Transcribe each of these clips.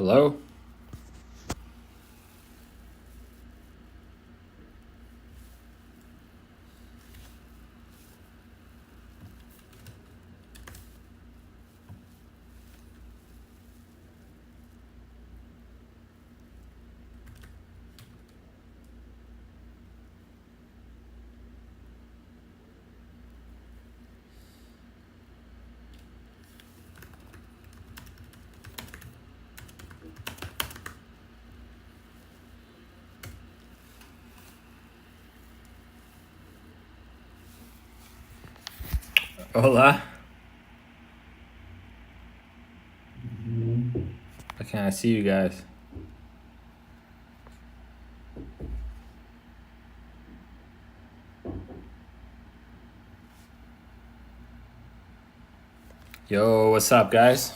Hello? Hola. Why can't I see you guys? Yo, what's up, guys?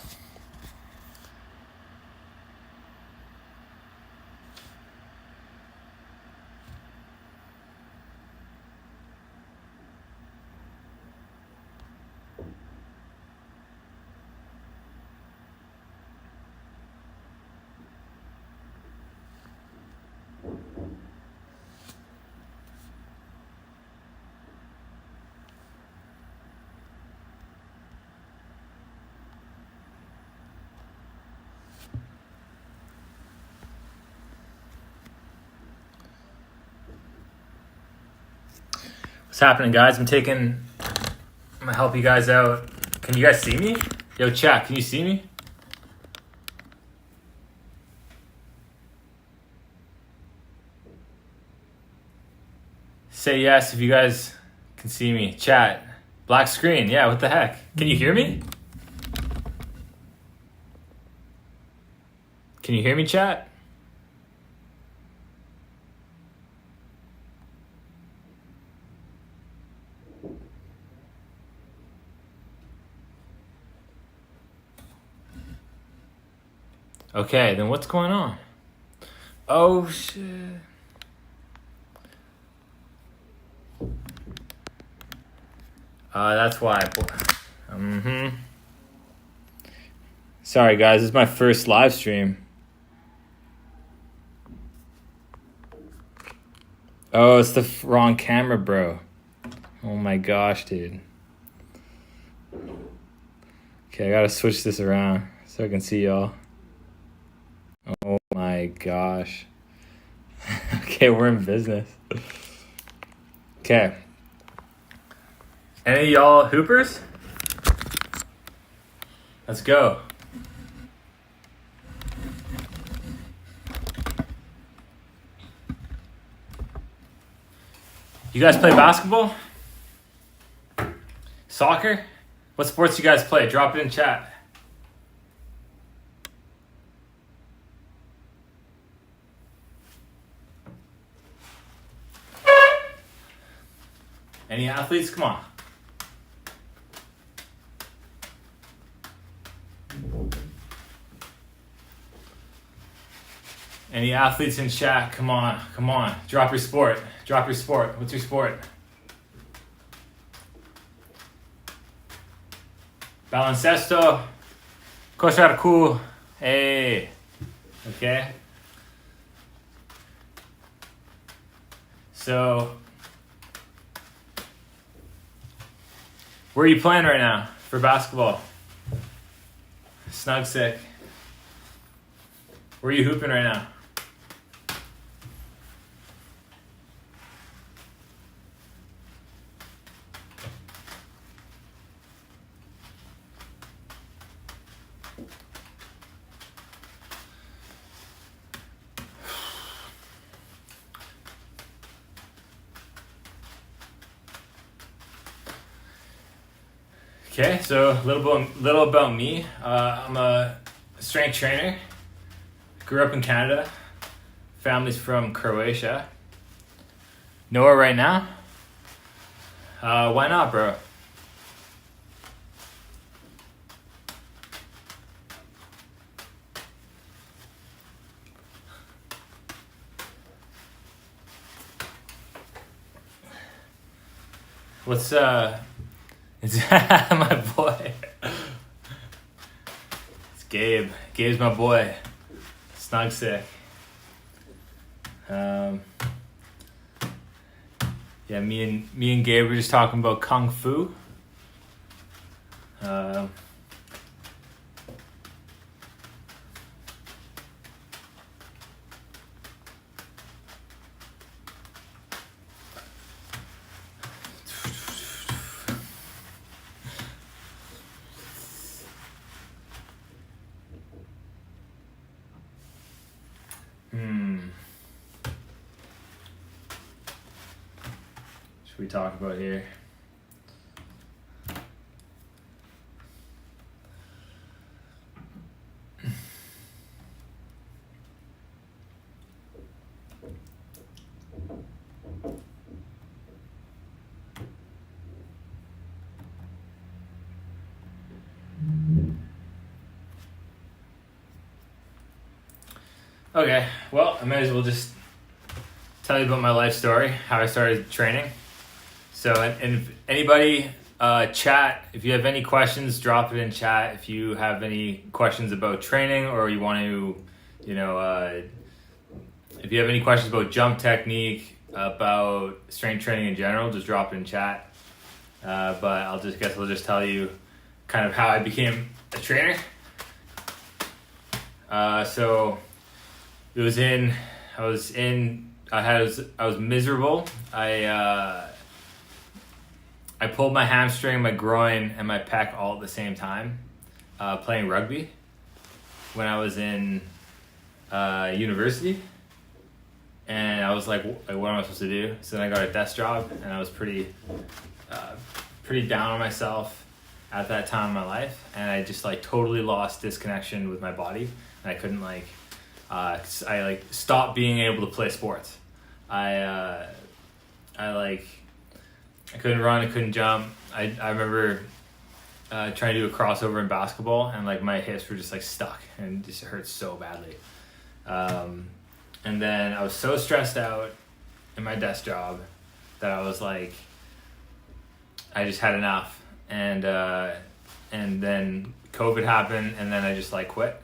What's happening, guys? I'm gonna help you guys out. Can you guys see me? Yo, chat, can you see me? Say yes if you guys can see me. Chat. Black screen. Yeah, what the heck? Can you hear me? Can you hear me, chat? Okay, then what's going on? Oh, shit. That's why. Sorry, guys. This is my first live stream. Oh, it's the wrong camera, bro. Oh my gosh, dude. Okay, I gotta switch this around so I can see y'all. Oh my gosh. Okay, we're in business. Okay. Any of y'all hoopers? Let's go. You guys play basketball? Soccer? What sports you guys play? Drop it in chat. Any athletes? Come on. Any athletes in chat? Come on, come on. Drop your sport. Drop your sport. What's your sport? Baloncesto. Koşarku. Hey. Okay. So, where are you playing right now for basketball? Snug sick. Where are you hooping right now? Okay, so a little about me. I'm a strength trainer. Grew up in Canada. Family's from Croatia. Nowhere right now? Why not, bro? What's it's my boy. It's Gabe. Gabe's my boy. Snug sick. Yeah, me and Gabe were just talking about kung fu. Should we talk about here? Okay, well, I might as well just tell you about my life story, how I started training. So, and if anybody chat, if you have any questions, drop it in chat. If you have any questions about training, or you want to, if you have any questions about jump technique, about strength training in general, just drop it in chat. But I'll just tell you kind of how I became a trainer. So it was I was miserable. I pulled my hamstring, my groin, and my pec all at the same time, playing rugby when I was in university. And I was like, what am I supposed to do? So then I got a desk job, and I was pretty down on myself at that time in my life. And I just like totally lost disconnection with my body. And I couldn't I stopped being able to play sports. I couldn't run, I couldn't jump. I remember trying to do a crossover in basketball, and like my hips were just like stuck and it just hurt so badly. And then I was so stressed out in my desk job that I was like, I just had enough. And then COVID happened, and then I just like quit.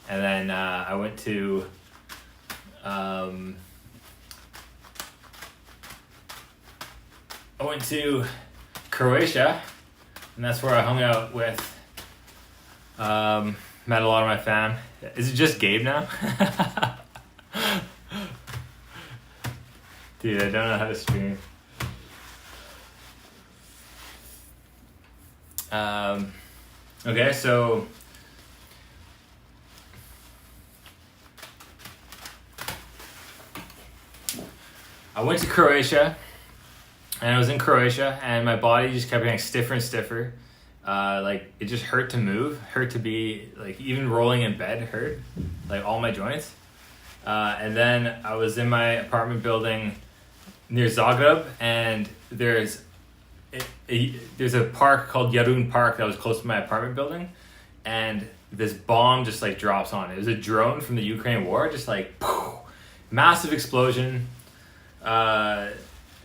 And then I went to Croatia, and that's where I hung out with, met a lot of my fam. Is it just Gabe now? Dude, I don't know how to stream. Okay, so I went to Croatia. And I was in Croatia, and my body just kept getting stiffer and stiffer. It just hurt to move, hurt to be, like, even rolling in bed hurt, like, all my joints. And then I was in my apartment building near Zagreb, and there's a park called Jarun Park that was close to my apartment building, and this bomb just, like, drops on it. It was a drone from the Ukraine war, just, like, poof, massive explosion,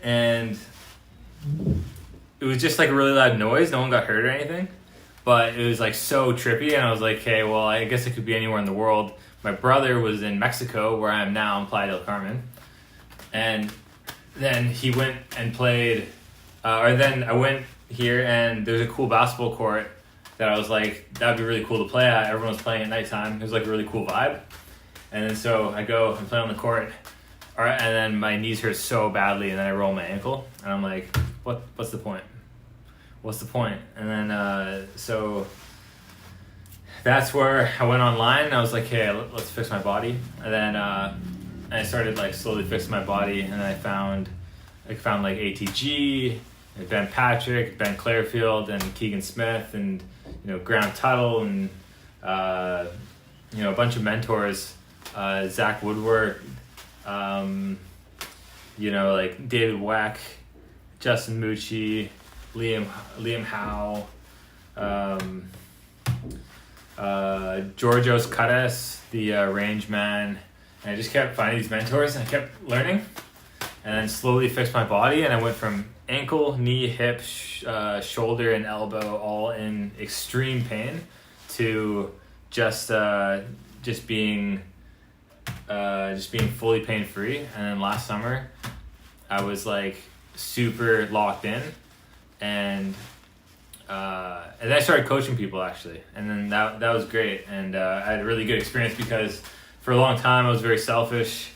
and it was just like a really loud noise. No one got hurt or anything, but it was like so trippy, and I was like, okay, well, I guess it could be anywhere in the world. My brother was in Mexico, where I am now in Playa del Carmen, and then he went and played, then I went here, and there's a cool basketball court that I was like, that'd be really cool to play at. Everyone was playing at nighttime. It was like a really cool vibe. And then so I go and play on the court, and then my knees hurt so badly, and then I roll my ankle, and I'm like, what's the point? What's the point? And then so that's where I went online, and I was like, hey, let's fix my body. And then I started like slowly fixing my body, and then I found like ATG, and Ben Patrick, Ben Clarefield, and Keegan Smith, and Graham Tuttle, and a bunch of mentors Zach Woodward, like David Weck, Justin Mucci, Liam Howe, Georgios Cutis, the range man. And I just kept finding these mentors and I kept learning and then slowly fixed my body. And I went from ankle, knee, hip, shoulder, and elbow all in extreme pain to just being fully pain free. And then last summer, I was like super locked in, and then I started coaching people actually, and then that was great, and I had a really good experience because for a long time I was very selfish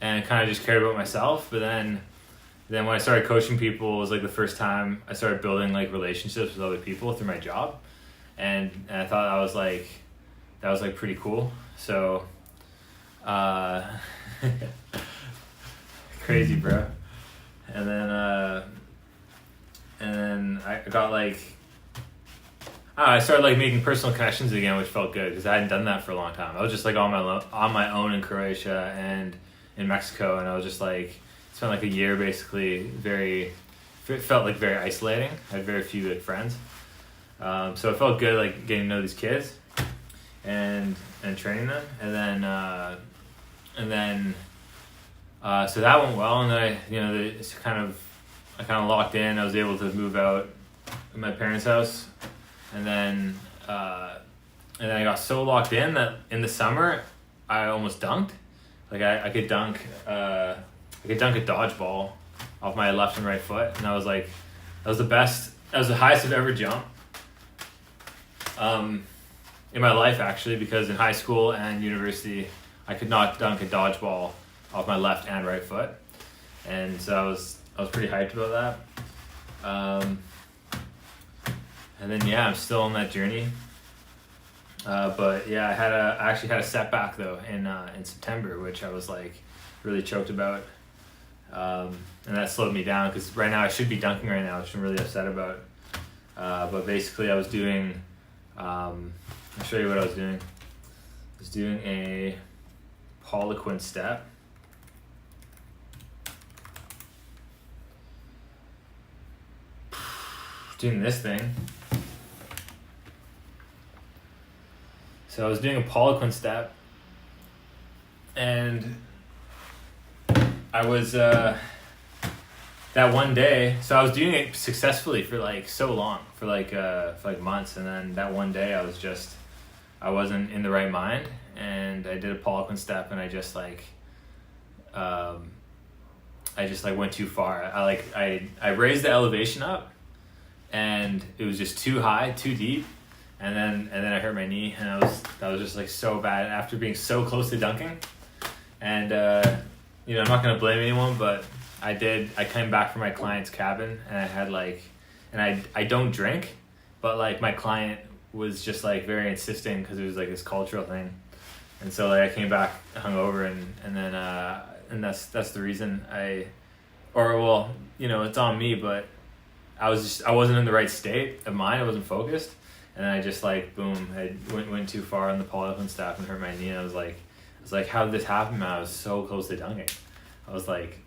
and kind of just cared about myself. But then when I started coaching people, it was like the first time I started building like relationships with other people through my job, and I thought that was like pretty cool. So crazy, bro. And then I got like, I started like making personal connections again, which felt good because I hadn't done that for a long time. I was just like on my own in Croatia and in Mexico, and I was just like spent like a year basically felt like very isolating. I had very few like friends, so it felt good like getting to know these kids and training them, and then so that went well, and then I kind of locked in. I was able to move out of my parents' house, and then I got so locked in that in the summer I almost dunked. Like I could dunk a dodgeball off my left and right foot, and I was like, that was the best. That was the highest I've ever jumped in my life actually, because in high school and university I could not dunk a dodgeball off my left and right foot, and so I was pretty hyped about that. And then I'm still on that journey. But yeah, I actually had a setback though in September, which I was like really choked about, and that slowed me down because right now I should be dunking right now, which I'm really upset about. But basically, I was doing. I'll show you what I was doing. I was doing a Poliquin step. Doing this thing. So I was doing a Poliquin step, and I was that one day. So I was doing it successfully for like so long, for like months, and then that one day I wasn't in the right mind, and I did a Poliquin step, and I just went too far. I raised the elevation up, and it was just too high, too deep. And then I hurt my knee, and that was just like so bad after being so close to dunking. And I'm not gonna blame anyone, but I came back from my client's cabin, and I had I don't drink, but like my client was just like very insisting because it was like this cultural thing, and so like I came back hungover, and then that's the reason it's on me, but I wasn't in the right state of mind. I wasn't focused. And I just boom, I went too far on the Poliquin step and hurt my knee. And I was like, how did this happen, man? I was so close to dunking. I was like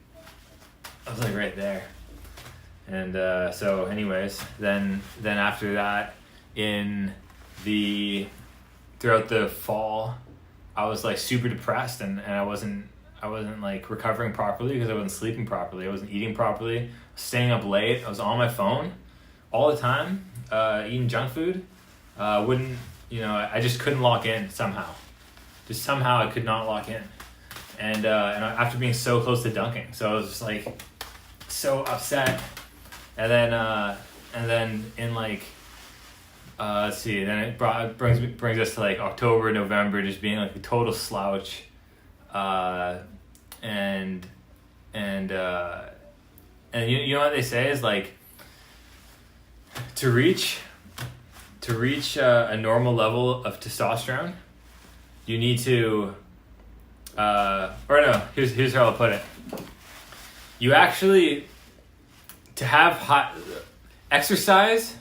right there. And so anyways, then after that, throughout the fall, I was like super depressed, and I wasn't like recovering properly because I wasn't sleeping properly. I wasn't eating properly, staying up late. I was on my phone all the time, eating junk food. I just couldn't lock in somehow. Just somehow I could not lock in. And after being so close to dunking, so I was just like so upset. And then in let's see, then it brings us to like October, November, just being like a total slouch. And you know what they say is like to reach a normal level of testosterone, you need to here's how I'll put it. You actually, to have high exercise,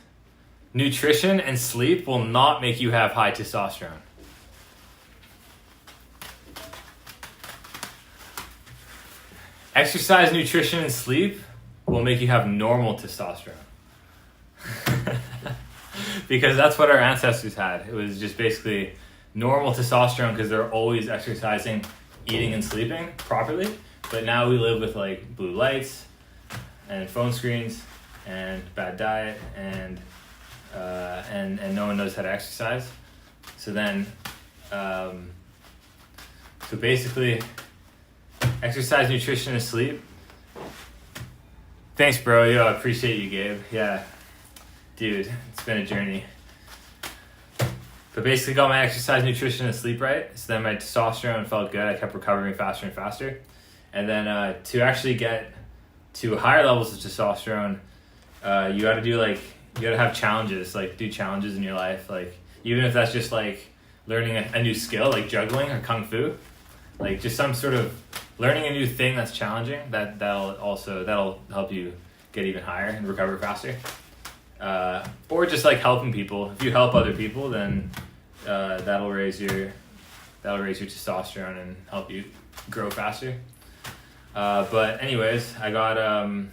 nutrition, and sleep will not make you have high testosterone. exercise, nutrition, and sleep will make you have normal testosterone. Because that's what our ancestors had. It was just basically normal testosterone because they're always exercising, eating, and sleeping properly. But now we live with like blue lights and phone screens and bad diet and no one knows how to exercise. So then, so basically, exercise, nutrition, and sleep. Thanks, bro. Yo, I appreciate you, Gabe. Yeah, dude, it's been a journey. But basically, got my exercise, nutrition, and sleep right. So then my testosterone felt good. I kept recovering faster and faster. And then to actually get to higher levels of testosterone, you got to have challenges. Like do challenges in your life. Like even if that's just like learning a new skill, like juggling or kung fu, like just some sort of learning a new thing that's challenging. That'll help you get even higher and recover faster. Or just like helping people. If you help other people, then that'll raise your testosterone and help you grow faster. But anyways, so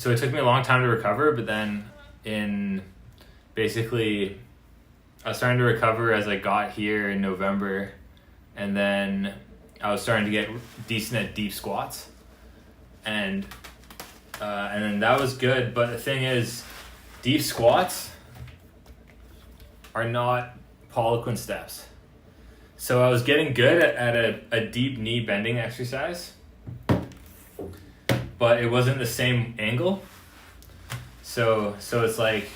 it took me a long time to recover, but then I was starting to recover as I got here in November, and then I was starting to get decent at deep squats, and then that was good. But the thing is, deep squats are not Poliquin steps. So I was getting good at a deep knee bending exercise, but it wasn't the same angle. So it's like,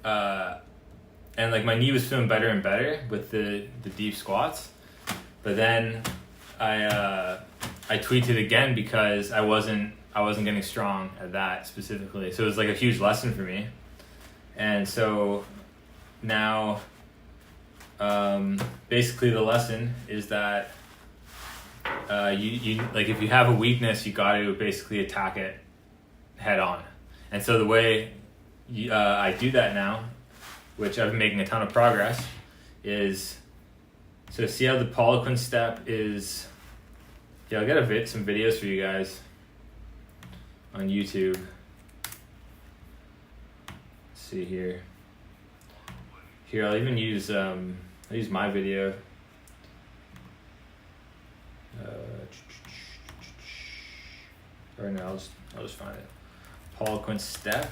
and like my knee was feeling better and better with the deep squats, but then I tweaked it again because I wasn't getting strong at that specifically. So it was like a huge lesson for me, and so now. Basically the lesson is that you like if you have a weakness, you got to basically attack it head on. And so the way I do that now, which I've been making a ton of progress, is so see how the Poliquin step is. Yeah, I'll get some videos for you guys on YouTube. Let's see here. Here, I'll even use my video. Or no, I'll just find it. Poliquin step.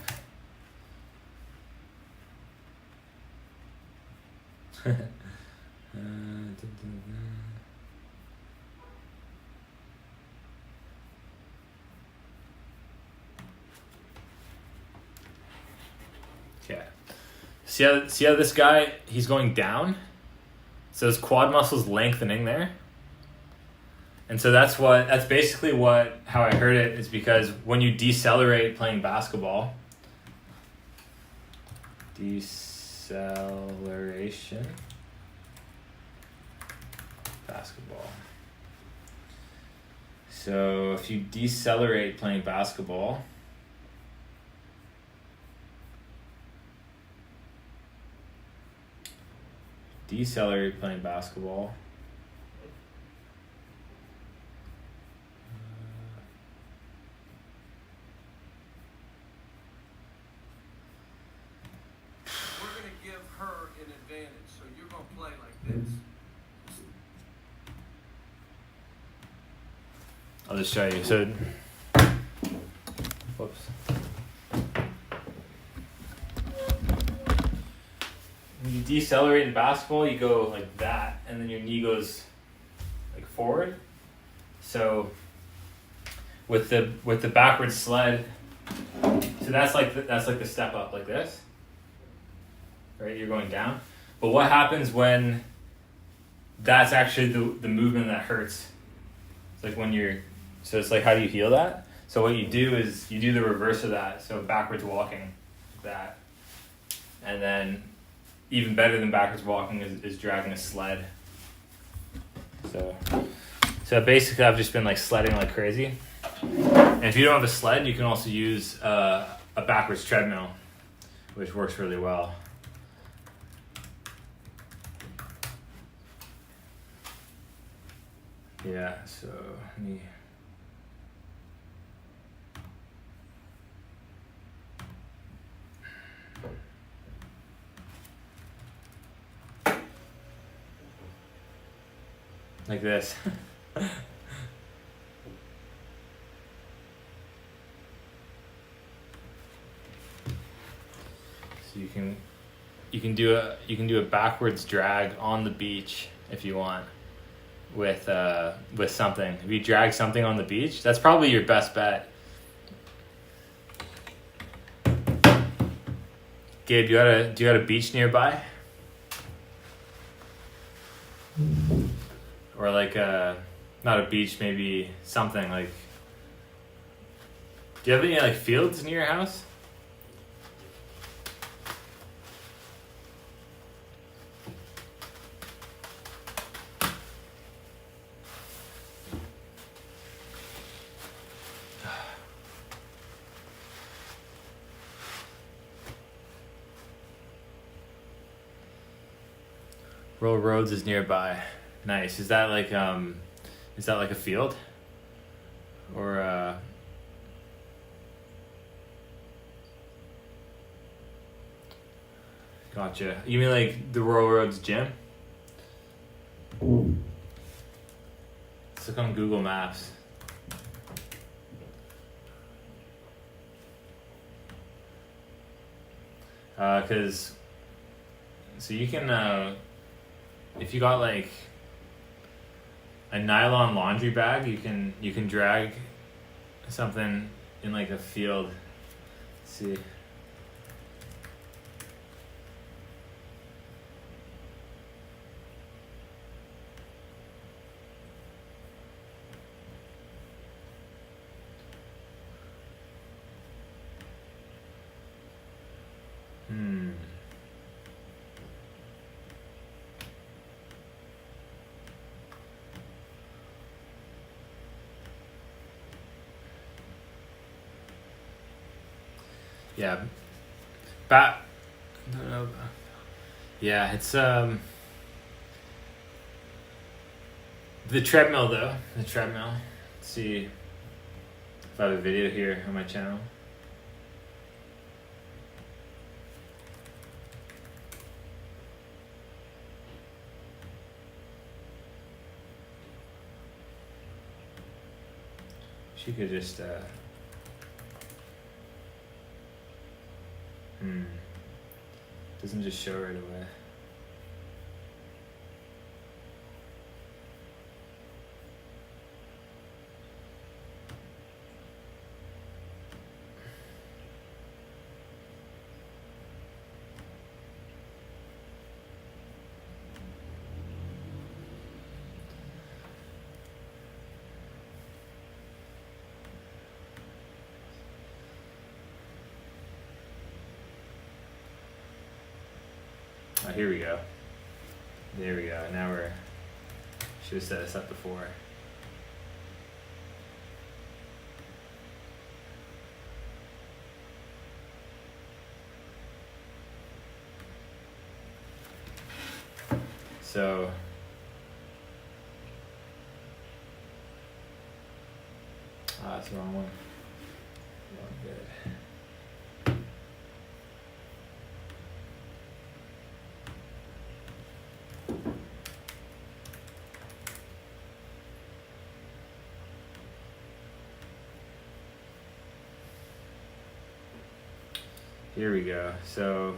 Okay. See how this guy, he's going down? So his quad muscle's lengthening there. And so that's basically how I heard it, is because when you decelerate playing basketball, deceleration, basketball. So if you decelerate playing basketball, we're going to give her an advantage, so you're going to play like this. I'll just show you. So, whoops. When you decelerate in basketball, you go like that, and then your knee goes like forward. So with the backward sled, so that's like the step up like this, right? You're going down. But what happens when that's actually the movement that hurts? It's like so it's like, how do you heal that? So what you do is you do the reverse of that. So backwards walking, like that, and then even better than backwards walking is dragging a sled. So basically I've just been like sledding like crazy. And if you don't have a sled, you can also use a backwards treadmill, which works really well. Yeah, so let me. Like this. So you can do a backwards drag on the beach if you want with something. If you drag something on the beach, that's probably your best bet. Gabe, do you got a beach nearby? Or like not a beach, maybe something like. Do you have any like fields near your house? Roll Roads is nearby. Nice. Is that like a field? Or gotcha. You mean like the Royal Roads gym? Let's look on Google Maps. Cause so you can if you got like a nylon laundry bag, you can drag something in like a field. Let's see. Yeah. Yeah, it's the treadmill though. The treadmill. Let's see if I have a video here on my channel. She could just doesn't just show right away. Oh, here we go. There we go. Now should have set us up before. So that's the wrong one. Not good. Here we go. So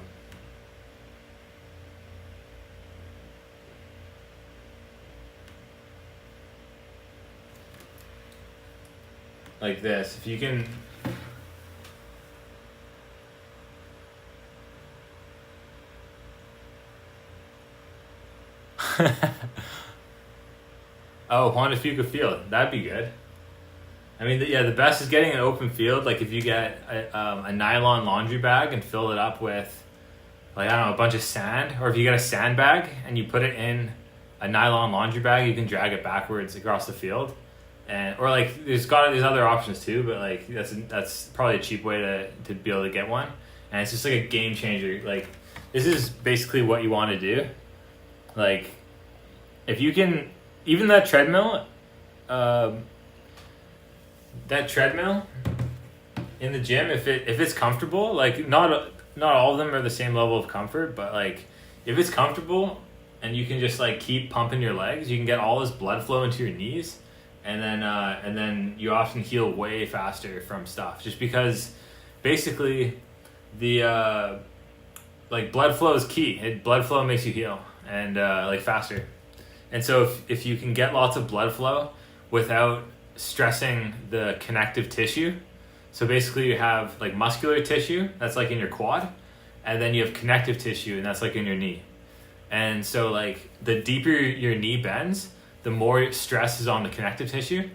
like this, if you can oh, Juan Fuca field, that'd be good. I mean, the best is getting an open field. Like if you get a nylon laundry bag and fill it up with, like, I don't know, a bunch of sand, or if you get a sandbag and you put it in a nylon laundry bag, you can drag it backwards across the field, or like there's other options too, but like that's probably a cheap way to be able to get one, and it's just like a game changer. Like this is basically what you want to do. Like if you can, even that treadmill. that treadmill in the gym, if it's comfortable, like not all of them are the same level of comfort, but like if it's comfortable and you can just like keep pumping your legs, you can get all this blood flow into your knees, and then you often heal way faster from stuff, just because basically the like blood flow is key. Blood flow makes you heal and like faster. And so if you can get lots of blood flow without stressing the connective tissue, so basically you have like muscular tissue that's like in your quad, and then you have connective tissue and that's like in your knee. And so like the deeper your knee bends, the more stress is on the connective tissue.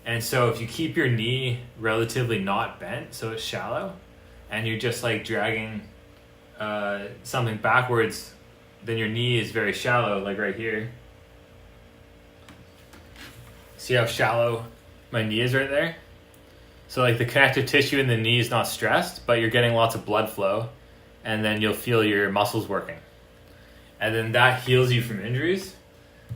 And so if you keep your knee relatively not bent, so it's shallow, and you're just like dragging something backwards, then your knee is very shallow, like right here. See how shallow my knee is right there? So like the connective tissue in the knee is not stressed, but you're getting lots of blood flow, and then you'll feel your muscles working. And then that heals you from injuries.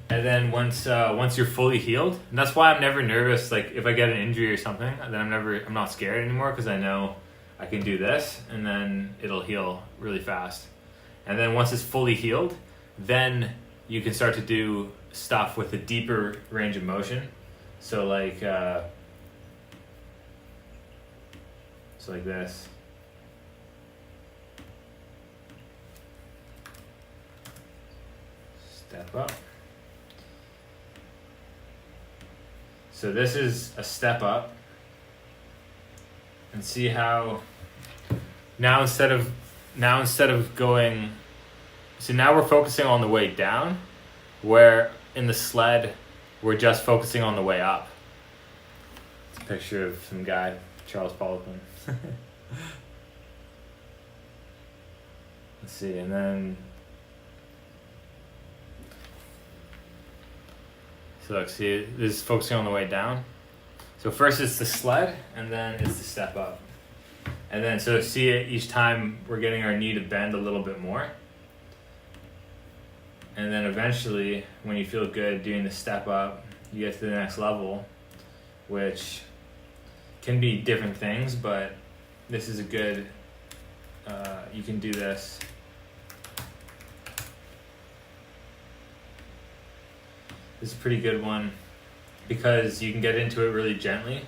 And then once you're fully healed, and that's why I'm never nervous, like if I get an injury or something, then I'm not scared anymore, because I know I can do this and then it'll heal really fast. And then once it's fully healed, then you can start to do stuff with a deeper range of motion. So like this. Step up. So this is a step up. And see how now instead of going, so now we're focusing on the way down, where in the sled we're just focusing on the way up. It's a picture of some guy, Charles Poliquin. Let's see, and then so look, see, this is focusing on the way down. So first it's the sled, and then it's the step up. And then so see it each time we're getting our knee to bend a little bit more. And then eventually, when you feel good doing the step up, you get to the next level, which can be different things, but this is a good, you can do this. This is a pretty good one, because you can get into it really gently,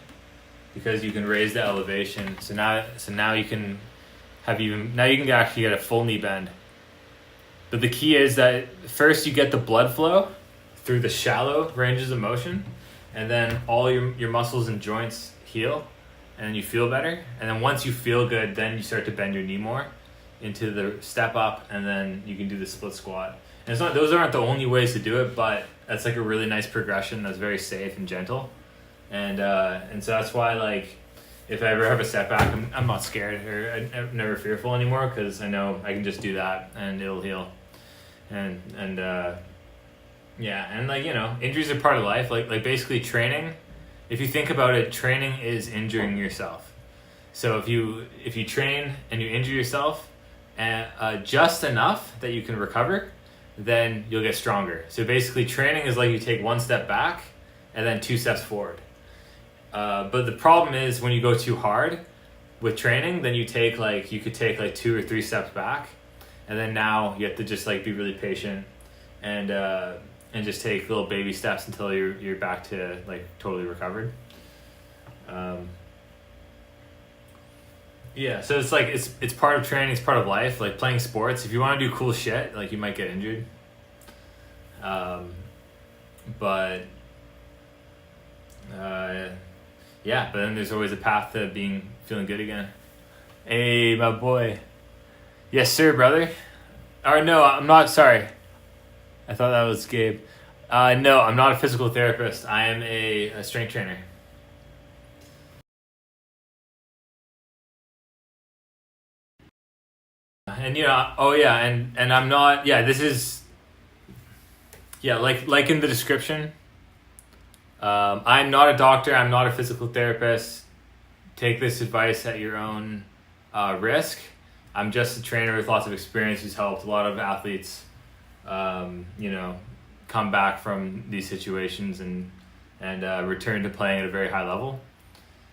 because you can raise the elevation. So now you can actually get a full knee bend. But the key is that first you get the blood flow through the shallow ranges of motion, and then all your muscles and joints heal, and you feel better. And then once you feel good, then you start to bend your knee more into the step up, and then you can do the split squat. And those aren't the only ways to do it, but that's like a really nice progression that's very safe and gentle. And so that's why, like, if I ever have a setback, I'm not scared, or I'm never fearful anymore, because I know I can just do that and it'll heal. And yeah, and like, you know, injuries are part of life. Like basically training, if you think about it, training is injuring yourself. So if you train and you injure yourself just enough that you can recover, then you'll get stronger. So basically training is like you take one step back and then 2 steps forward. But the problem is when you go too hard with training, then you could take like 2 or 3 steps back, and then now you have to just like be really patient and just take little baby steps until you're back to like totally recovered. Yeah, so it's like it's part of training, it's part of life. Like playing sports, if you want to do cool shit, like you might get injured. But then there's always a path to feeling good again. Hey, my boy. Yes, sir, brother. Or no, I'm not. Sorry, I thought that was Gabe. No, I'm not a physical therapist. I am a strength trainer. And and I'm not. Yeah, this is. Yeah, like in the description. I'm not a doctor. I'm not a physical therapist. Take this advice at your own risk. I'm just a trainer with lots of experience who's helped a lot of athletes, come back from these situations and and return to playing at a very high level.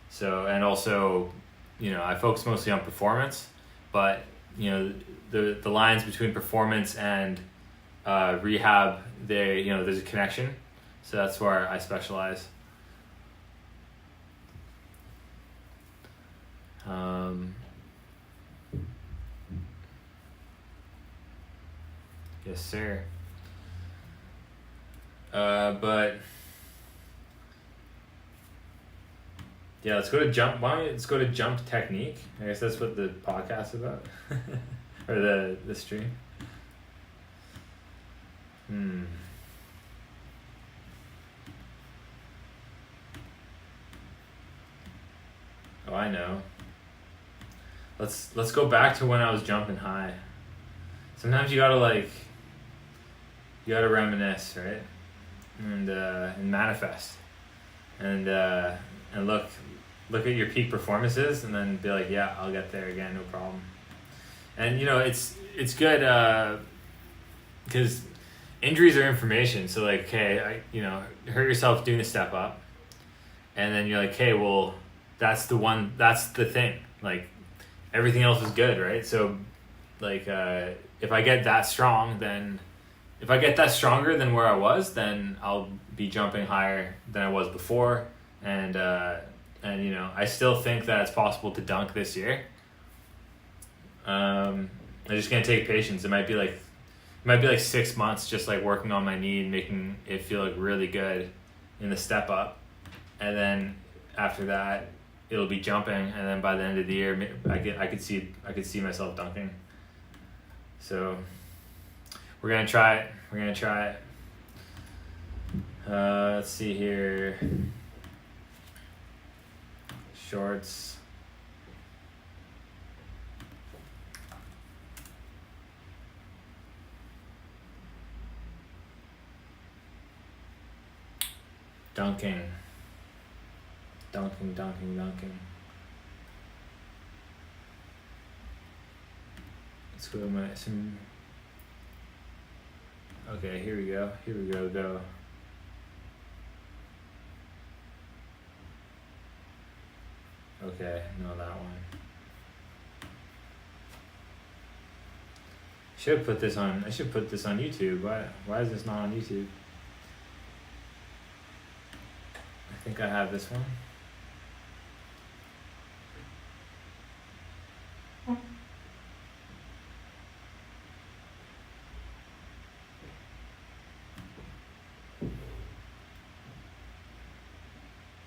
So, and also, I focus mostly on performance, but the lines between performance and rehab, there's a connection. So that's where I specialize. Yes, sir. But yeah, let's go to jump. Let's go to jump technique. I guess that's what the podcast is about, or the stream. Oh, I know. Let's go back to when I was jumping high. Sometimes you gotta reminisce, right? And manifest, and look at your peak performances, and then be like, yeah, I'll get there again, no problem. And it's good because injuries are information. So like, okay, hurt yourself doing a step up, and then you're like, okay, well, that's the thing. Like, everything else is good, right? So like, if I get that strong, then if I get that stronger than where I was, then I'll be jumping higher than I was before. And I still think that it's possible to dunk this year. I'm just gonna take patience. It might be like 6 months, just like working on my knee and making it feel like really good in the step up, and then after that it'll be jumping, and then by the end of the year I could see myself dunking. So we're gonna try it. Let's see here. Shorts. Dunking. Let's go to some. Okay, here we go. Go. Okay, no, that one. I should put this on YouTube. Why is this not on YouTube? I think I have this one.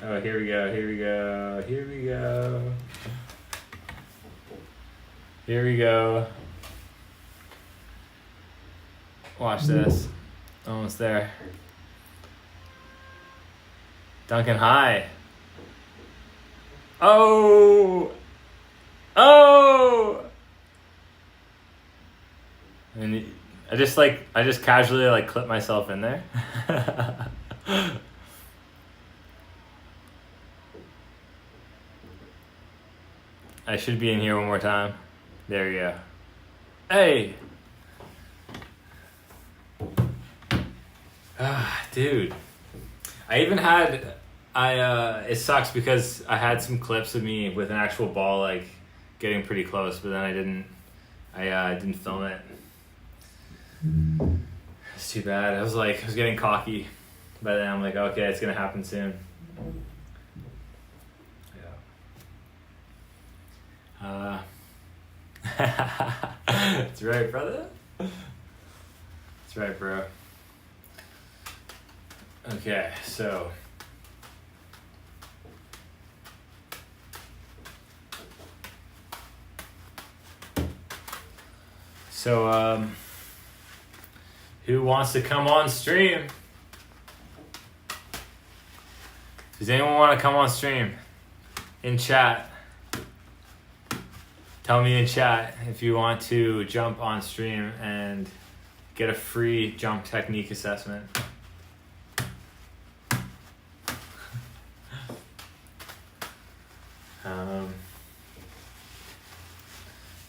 Oh, here we go. Watch this. Almost there. Duncan high. Oh! And I just casually clip myself in there. I should be in here one more time. There you go. Hey! Dude. It sucks because I had some clips of me with an actual ball getting pretty close, but then I didn't film it. It's too bad. I was getting cocky, but then I'm like, okay, it's gonna happen soon. That's right, brother. That's right, bro. Okay, so who wants to come on stream? Does anyone want to come on stream? In chat. Tell me in chat if you want to jump on stream and get a free jump technique assessment.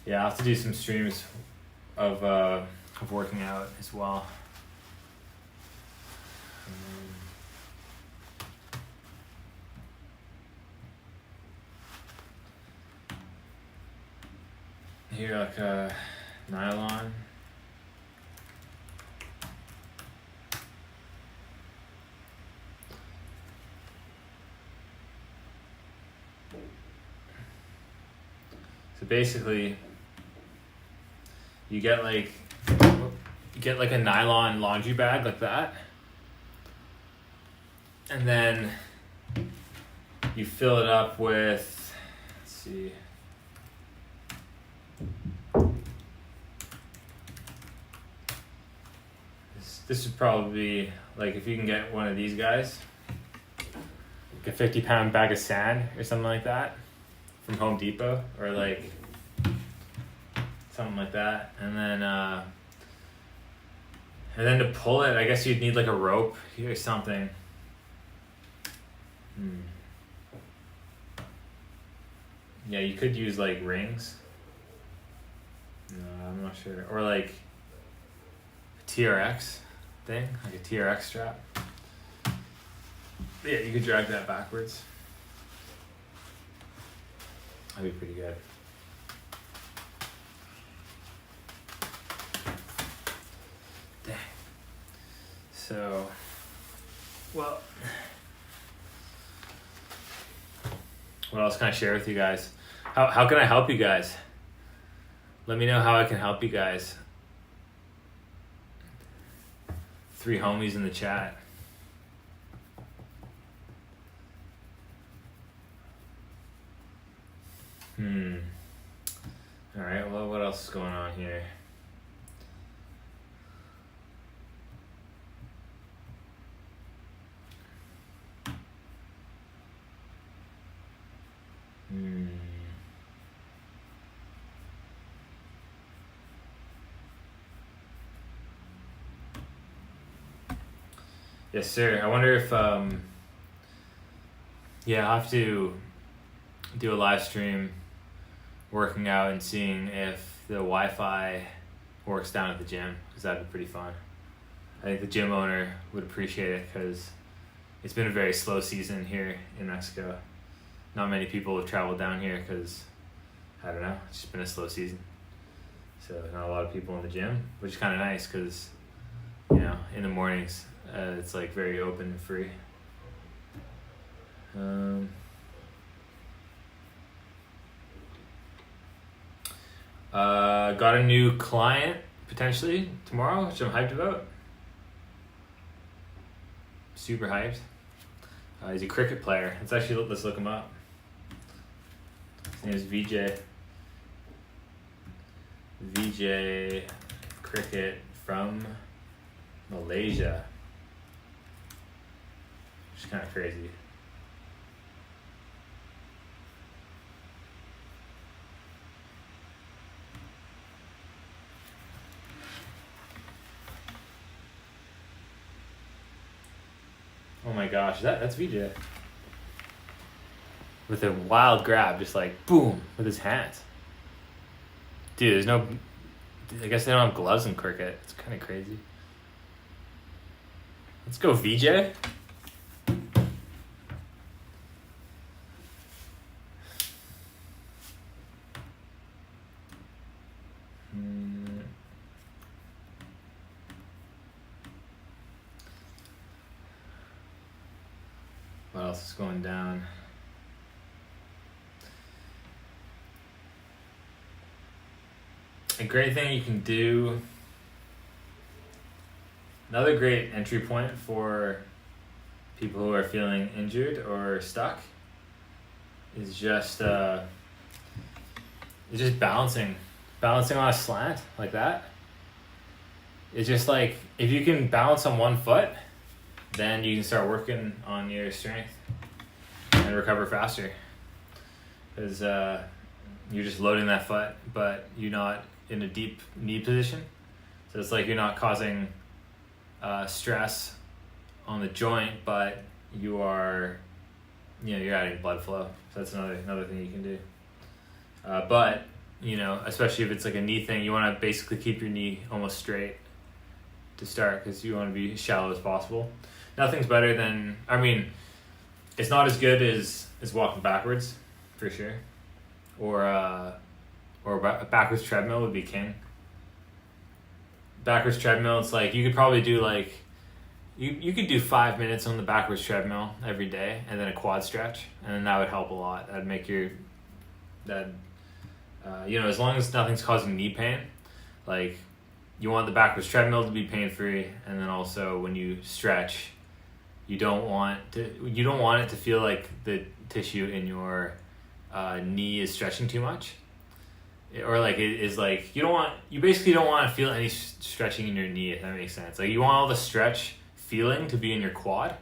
Yeah, I'll have to do some streams of working out as well. here like a nylon. So basically, you get like a nylon laundry bag like that, and then you fill it up with, let's see, this would probably be like, if you can get one of these guys, like a 50-pound bag of sand or something like that from Home Depot, or like something like that, and then to pull it, I guess you'd need like a rope or something. Yeah, you could use like rings. No, I'm not sure. Or like a TRX thing, like a TRX strap. Yeah, you could drag that backwards. That'd be pretty good. Dang. So, well, what else can I share with you guys? How can I help you guys? Let me know how I can help you guys. 3 homies in the chat. Alright, well, what else is going on here? Yes, sir. I wonder if, yeah, I'll have to do a live stream working out and seeing if the Wi-Fi works down at the gym, because that'd be pretty fun. I think the gym owner would appreciate it, because it's been a very slow season here in Mexico. Not many people have traveled down here because, I don't know, it's just been a slow season. So not a lot of people in the gym, which is kind of nice because, you know, in the mornings, it's like very open and free. Got a new client potentially tomorrow, which I'm hyped about. Super hyped. He's a cricket player. Let's look him up. His name is VJ. VJ Cricket from Malaysia. Which is kind of crazy. Oh my gosh, that's VJ. With a wild grab, just like boom, with his hands. Dude, I guess they don't have gloves in cricket. It's kind of crazy. Let's go, VJ. What else is going down? A great thing you can do, another great entry point for people who are feeling injured or stuck, is just balancing on a slant like that. It's just like, if you can balance on one foot, then you can start working on your strength and recover faster, because you're just loading that foot, but you're not in a deep knee position. So it's like you're not causing stress on the joint, but you're adding blood flow. So that's another thing you can do. But, especially if it's like a knee thing, you want to basically keep your knee almost straight to start, because you want to be as shallow as possible. Nothing's better than, it's not as good as walking backwards, for sure. Or or a backwards treadmill would be king. Backwards treadmill, it's like you could probably do like you could do 5 minutes on the backwards treadmill every day, and then a quad stretch, and then that would help a lot. That'd make your as long as nothing's causing knee pain, like you want the backwards treadmill to be pain free, and then also when you stretch, you don't want it to feel like the tissue in your knee is stretching too much, or like it is like you basically don't want to feel any stretching in your knee, if that makes sense. Like you want all the stretch feeling to be in your quad.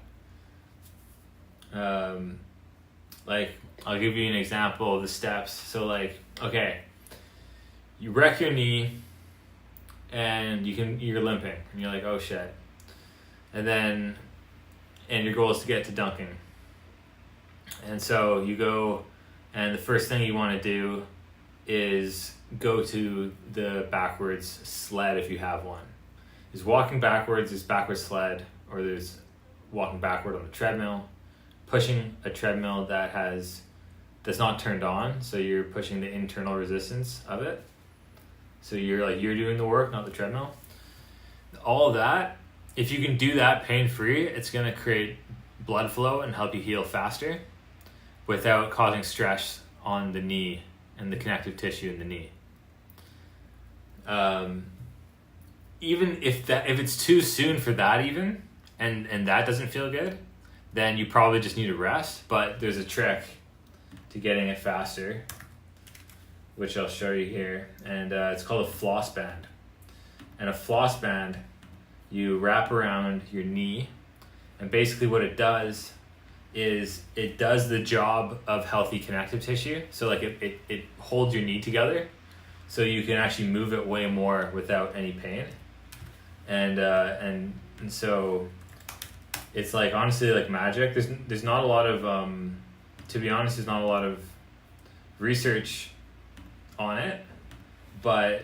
Like I'll give you an example of the steps. So like, okay, you wreck your knee and you're limping and you're like, oh shit. And your goal is to get to dunking. And so you go, and the first thing you want to do is go to the backwards sled if you have one. There's walking backwards, there's backwards sled, or there's walking backward on the treadmill, pushing a treadmill that's not turned on, so you're pushing the internal resistance of it. So you're doing the work, not the treadmill. All of that, if you can do that pain-free, it's going to create blood flow and help you heal faster without causing stress on the knee and the connective tissue in the knee. Even if it's too soon for that even, and that doesn't feel good, then you probably just need to rest. But there's a trick to getting it faster, which I'll show you here, and it's called a floss band. And a floss band, you wrap around your knee, and basically what it does is it does the job of healthy connective tissue. So like it holds your knee together, so you can actually move it way more without any pain. And so it's like honestly like magic. There's not a lot of to be honest, there's not a lot of research on it, but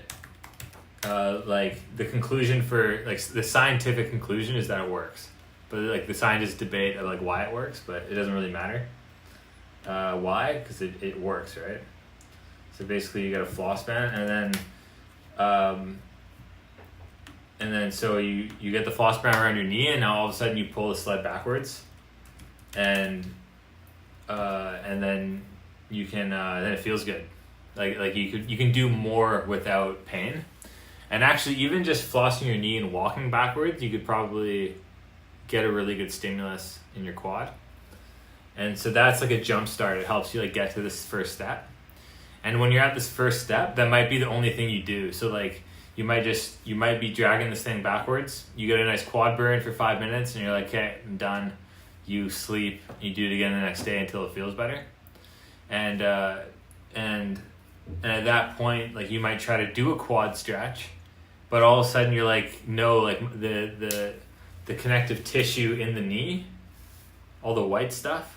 like the conclusion for like the scientific conclusion is that it works. But like the scientists debate like why it works, but it doesn't really matter. Why? Because it works, right? So basically you got a floss band, and then so you get the floss band around your knee, and now all of a sudden you pull the sled backwards, and then you can then it feels good. Like you can do more without pain. And actually even just flossing your knee and walking backwards, you could probably get a really good stimulus in your quad. And so that's like a jump start. It helps you like get to this first step. And when you're at this first step, that might be the only thing you do. So like you might be dragging this thing backwards. You get a nice quad burn for 5 minutes and you're like, okay, I'm done. You sleep, you do it again the next day until it feels better. And at that point, like you might try to do a quad stretch, but all of a sudden you're like, no, like the connective tissue in the knee, all the white stuff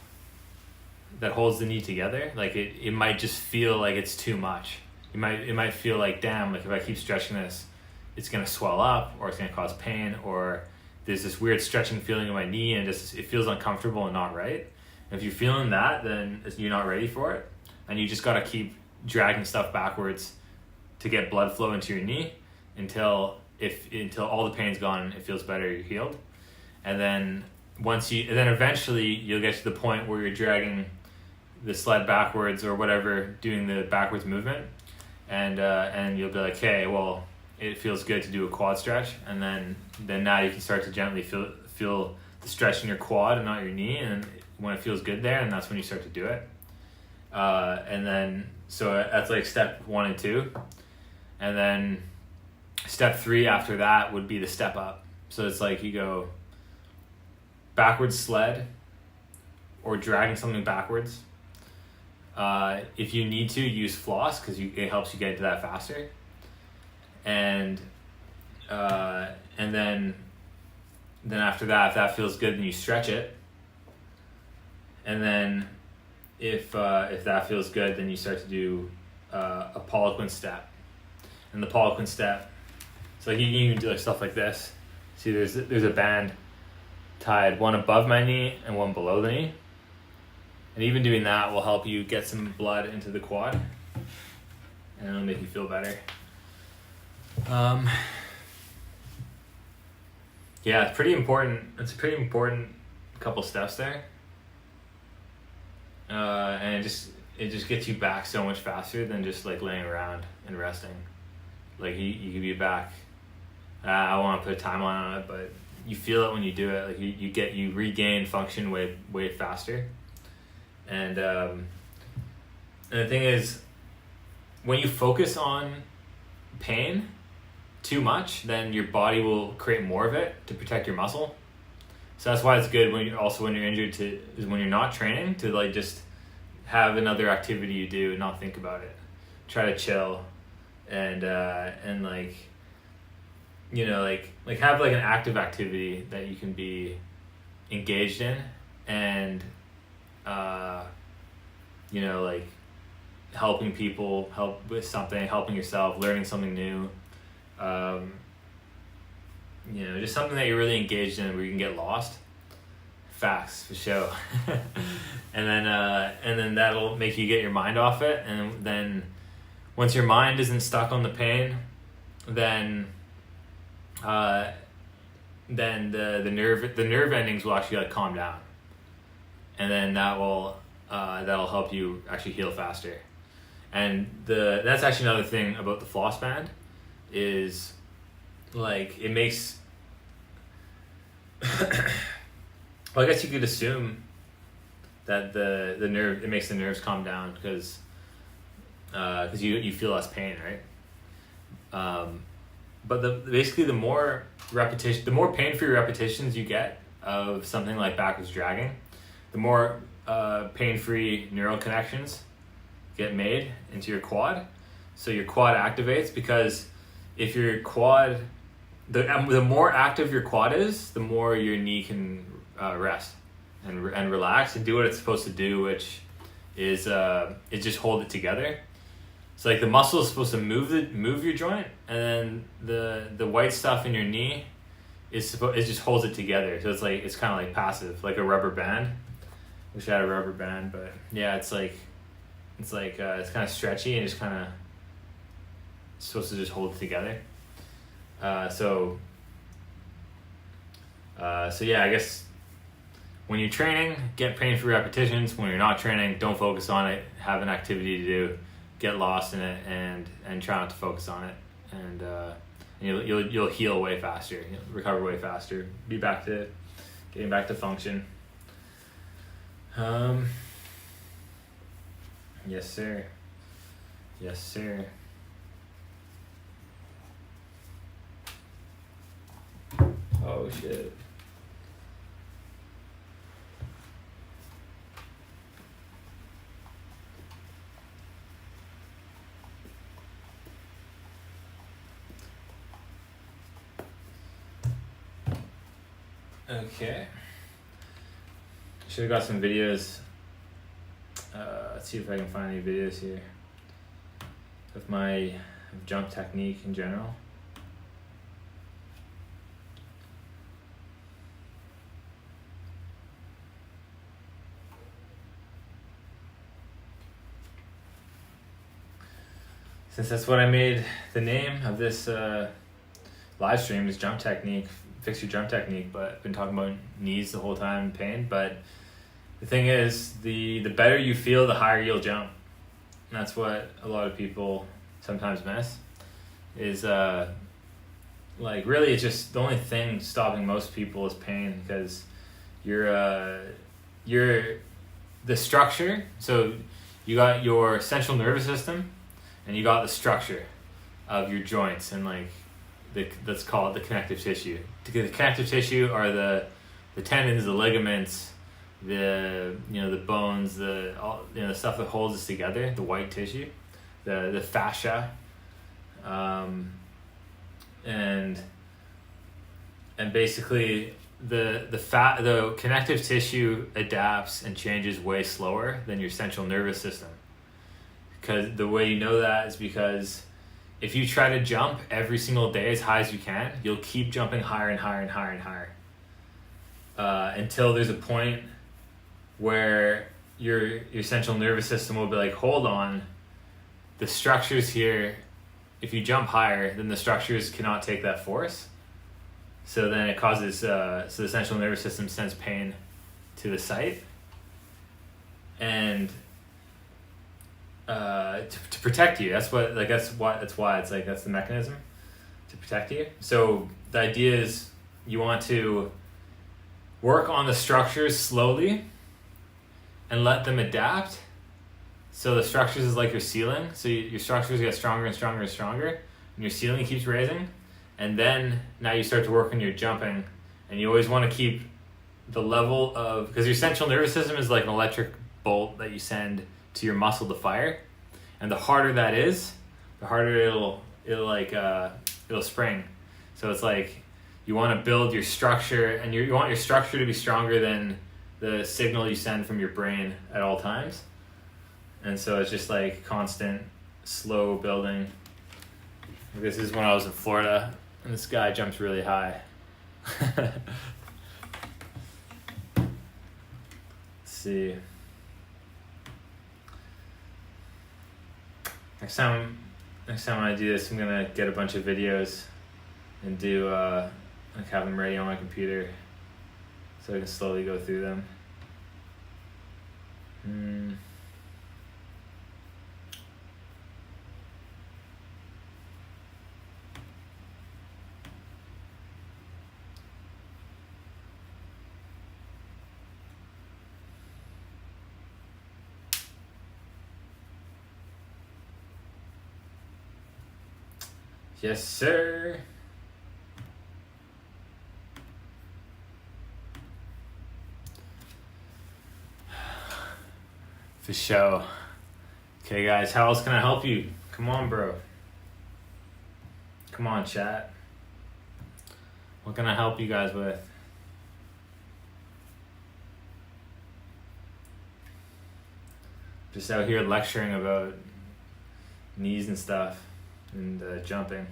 that holds the knee together, like it might just feel like it's too much. It might feel like, damn, like if I keep stretching this, it's gonna swell up, or it's gonna cause pain, or there's this weird stretching feeling in my knee and just it feels uncomfortable and not right. And if you're feeling that, then you're not ready for it, and you just gotta keep dragging stuff backwards to get blood flow into your knee until all the pain's gone, it feels better, you're healed. And then eventually you'll get to the point where you're dragging the sled backwards or whatever, doing the backwards movement, and you'll be like, okay, well, it feels good to do a quad stretch, and then now you can start to gently feel the stretch in your quad and not your knee, and when it feels good there, and that's when you start to do it. And then so that's like step 1 and 2, and then step 3 after that would be the step up. So it's like you go backwards sled or dragging something backwards. If you need to, use floss because it helps you get into that faster. And then after that, if that feels good, then you stretch it. And then if that feels good, then you start to do a Poliquin step. And the Poliquin step, so like you can even do like stuff like this. See, there's a band tied, one above my knee and one below the knee. And even doing that will help you get some blood into the quad. and it'll make you feel better. Yeah, it's pretty important. It's a pretty important couple steps there. And it just gets you back so much faster than just like laying around and resting. Like you could be back. I want to put a timeline on it, but you feel it when you do it. Like you regain function way faster. And the thing is, when you focus on pain too much, then your body will create more of it to protect your muscle. So that's why it's good when you're injured is when you're not training to like just have another activity you do and not think about it. Try to chill and like, you know, like have like an active activity that you can be engaged in, and you know, like helping people, help with something, helping yourself, learning something new. You know, just something that you're really engaged in where you can get lost. Facts for sure. and then that'll make you get your mind off it, and then once your mind isn't stuck on the pain, then the nerve endings will actually like calm down, and then that'll help you actually heal faster. And that's actually another thing about the floss band is like it makes well, I guess you could assume that the nerve, it makes the nerves calm down because you feel less pain, right? But basically the more pain-free repetitions you get of something like backwards dragging, the more pain-free neural connections get made into your quad. So your quad activates, because if your quad, the more active your quad is, the more your knee can rest and relax and do what it's supposed to do, which is just hold it together. So like the muscle is supposed to move your joint, and then the white stuff in your knee it just holds it together. So it's kind of like passive, like a rubber band. Wish I had a rubber band, but yeah, it's kind of stretchy and just kind of supposed to just hold it together. So yeah, I guess when you're training, get pain-free repetitions. When you're not training, don't focus on it. Have an activity to do. Get lost in it and try not to focus on it. And you'll heal way faster. You'll recover way faster. Be back to getting back to function. Yes, sir. Yes, sir. Oh shit. Okay. Should have got some videos. Let's see if I can find any videos here of my jump technique in general. Since that's what I made the name of this live stream is jump technique, fix your jump technique, but I've been talking about knees the whole time, pain. But the thing is, the better you feel, the higher you'll jump. And that's what a lot of people sometimes miss. Is like really, it's just the only thing stopping most people is pain, because you're the structure. So you got your central nervous system, and you got the structure of your joints, and like let's call it the connective tissue. The connective tissue are the tendons, the ligaments, the bones, the stuff that holds us together, the white tissue, the fascia, and basically the connective tissue adapts and changes way slower than your central nervous system. Because the way you know that is because if you try to jump every single day as high as you can, you'll keep jumping higher and higher and higher and higher until there's a point where your central nervous system will be like, hold on, the structures here, if you jump higher, then the structures cannot take that force. So then it causes, so the central nervous system sends pain to the site. And to protect you, that's why it's like, that's the mechanism to protect you. So the idea is you want to work on the structures slowly and let them adapt. So the structures is like your ceiling. So your structures get stronger and stronger and stronger, and your ceiling keeps raising. And then now you start to work on your jumping, and you always want to keep the level of, because your central nervous system is like an electric bolt that you send to your muscle to fire, and the harder that is, the harder it'll spring. So it's like you want to build your structure, and you want your structure to be stronger than the signal you send from your brain at all times. And so it's just like constant, slow building. This is when I was in Florida, and this guy jumps really high. Let's see. Next time I do this, I'm gonna get a bunch of videos and do like have them ready on my computer so I can slowly go through them. Yes, sir. For sure. Okay, guys, how else can I help you? Come on, bro. Come on, chat. What can I help you guys with? Just out here lecturing about knees and stuff. And jumping.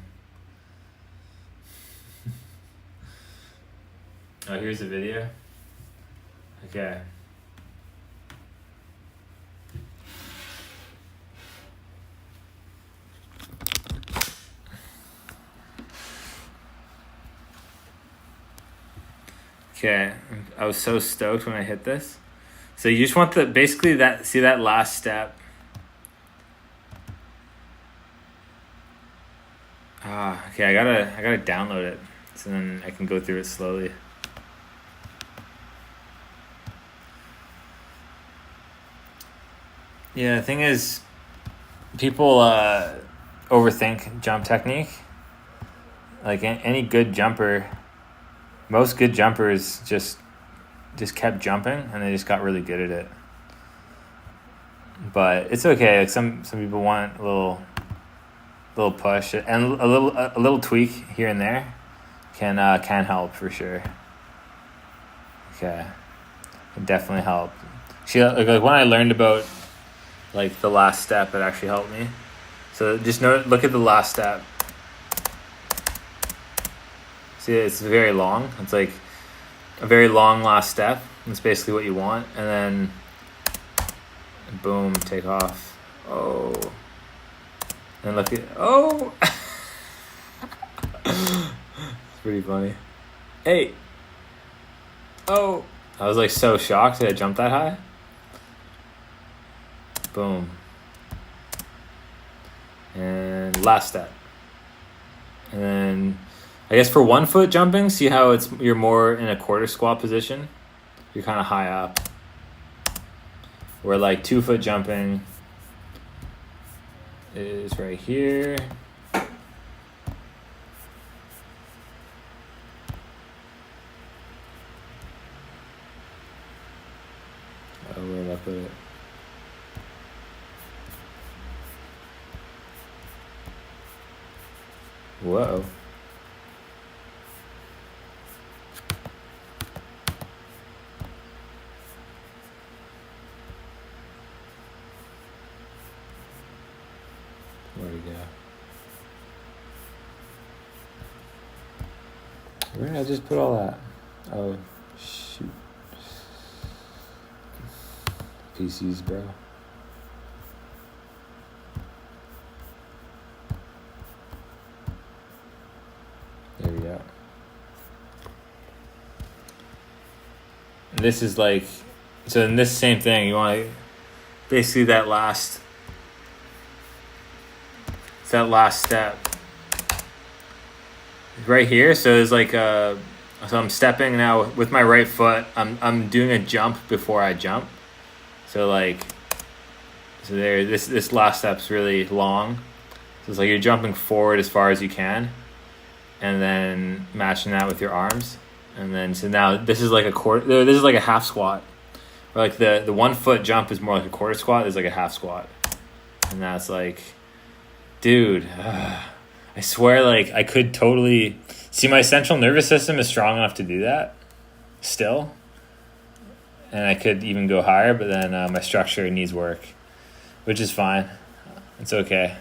Oh, here's a video. Okay. Okay, I was so stoked when I hit this. So you just want basically see that last step. Okay, I gotta download it so then I can go through it slowly. Yeah, the thing is, people overthink jump technique. Like any good jumper, most good jumpers just kept jumping and they just got really good at it. But it's okay. Like some people want a little push and a little tweak here and there can help for sure. Okay, can definitely help. See, like when I learned about like the last step, it actually helped me. So just look at the last step. See, it's very long. It's like a very long last step. That's basically what you want, and then boom, take off. Oh. And look at, oh! It's pretty funny. Hey! Oh! I was like so shocked that I jumped that high. Boom. And last step. And then, I guess for 1 foot jumping, see how you're more in a quarter squat position? You're kind of high up. Where like 2 foot jumping is right here. Oh, where did I put it? Whoa. Where'd it go? Where did I just put all that? Oh, shoot. PCs, bro. This is like, so in this same thing, you want to basically that last step right here. So it's like so I'm stepping now with my right foot. I'm doing a jump before I jump. So like, so there, this last step's really long. So it's like you're jumping forward as far as you can, and then matching that with your arms. And then, so now this is like a quarter, this is like a half squat. Or like the 1 foot jump is more like a quarter squat. There's like a half squat. And that's like, dude, I swear, like, I could totally see my central nervous system is strong enough to do that still. And I could even go higher, but then my structure needs work, which is fine. It's okay.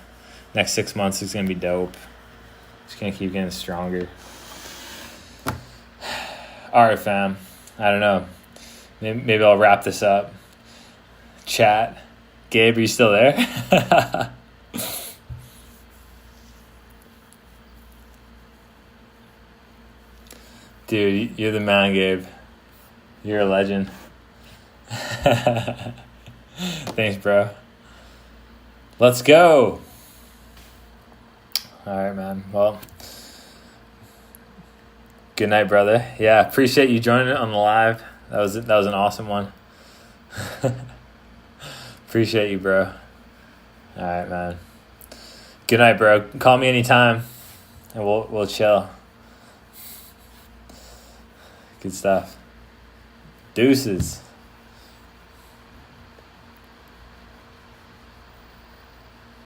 Next 6 months is going to be dope. Just going to keep getting stronger. All right, fam. I don't know. Maybe I'll wrap this up. Chat. Gabe, are you still there? Dude, you're the man, Gabe. You're a legend. Thanks, bro. Let's go. All right, man. Well, good night, brother. Yeah, appreciate you joining on the live. That was an awesome one. Appreciate you, bro. All right, man. Good night, bro. Call me anytime, and we'll chill. Good stuff. Deuces.